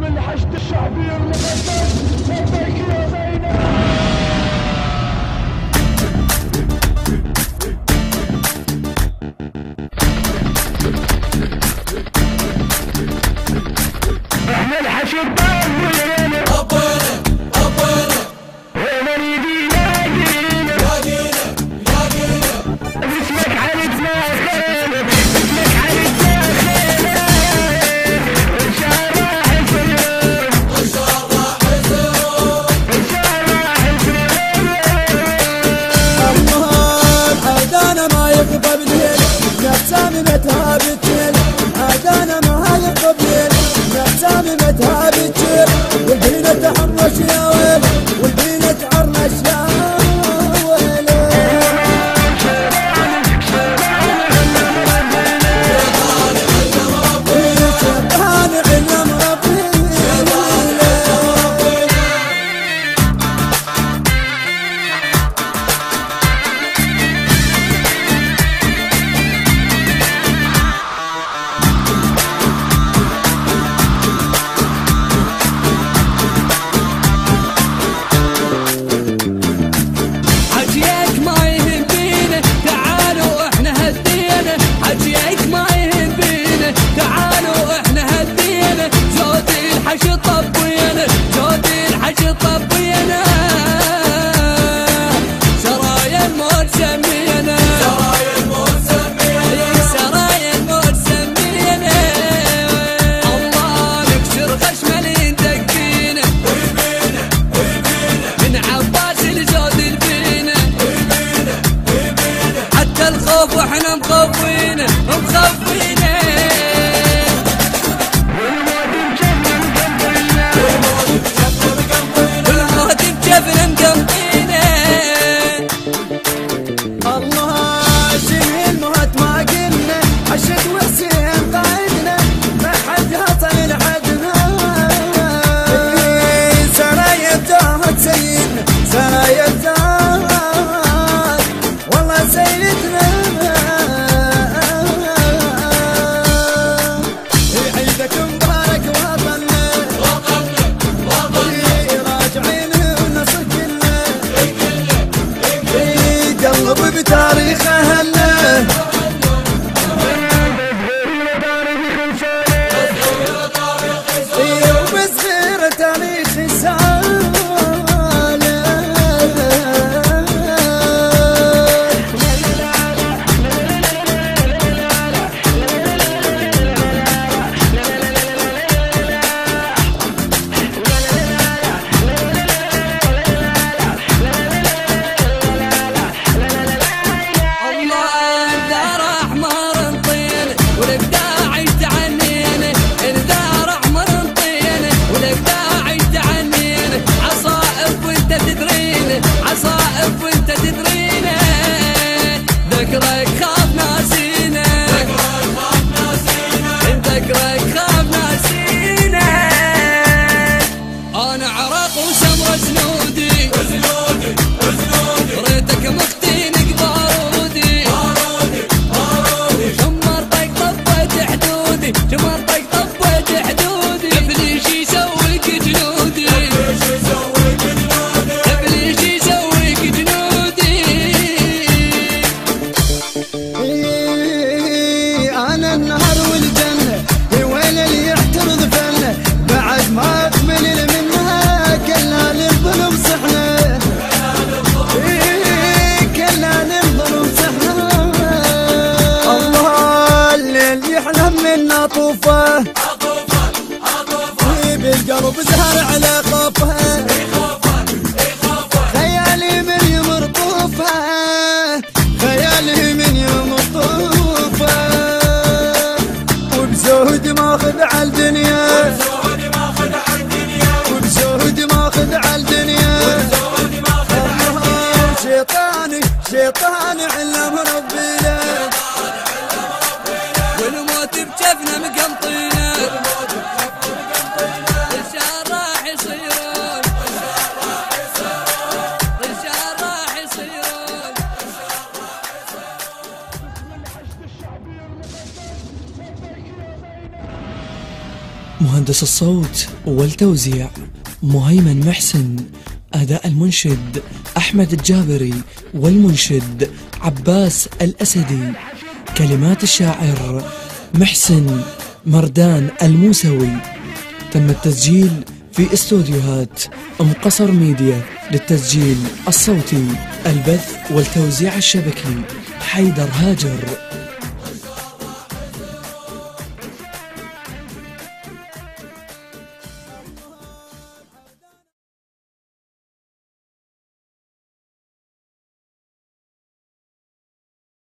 الحشد الشعبي المقدس لبيك يا زينب. احنا الحشد ضال ويانا ربنا ربنا ومن يدينا يدينا يدينا باسمك عالجنا خير باسمك عالجنا خير ان شاء الله حسين ان شاء الله حسين ان شاء الله حسين. الله عيدانا ما يقبل الليل نفسامي متها بالتيل عيدانا ما يقبل نفسامي متها بالتيل والبينة تحرش يا ويل والبينة تعرش يا ويل. شبهاني علم ربي واحنا مخوفينه مخوفينه والموت بجفنا مقمطينه. الله شنو الموت ما قلنا عشت وحسين قايدنا ما حد هطل لحدنا سرايا بتاعت سيدنا سرايا بتاعت والله سيدنا بتاريخ أهلنا وبصغير تاريخ رسالة عصائب وانت تدرينا ذكرك خاف ناسينا ذكرك خاف ناسينا. انا عراق وسمرة جنودي ريتك مختينك بارودي شمرتك طبيت حدودي شمرتك طبيت حدودي ابليش يسويك جنودي منا طوفه بالقلب زهر على خوفه خيالي من يمر طوفه خيالي من يمر طوفه وبزهد ماخذ على الدنيا وبزهد ماخذ على الدنيا شيطاني شيطاني علم ربي له والموت بجفنا مقمطينا رجال راح يصيرون رجال راح يصيرون. الحشد الشعبي المقدس لبيك يا زينب. مهندس الصوت والتوزيع مهيمن محسن. أداء المنشد أحمد الجابري، والمنشد عباس الأسدي. كلمات الشاعر محسن مردان الموسوي. تم التسجيل في استوديوهات أم قصر ميديا للتسجيل الصوتي. البث والتوزيع الشبكي حيدر هاجر.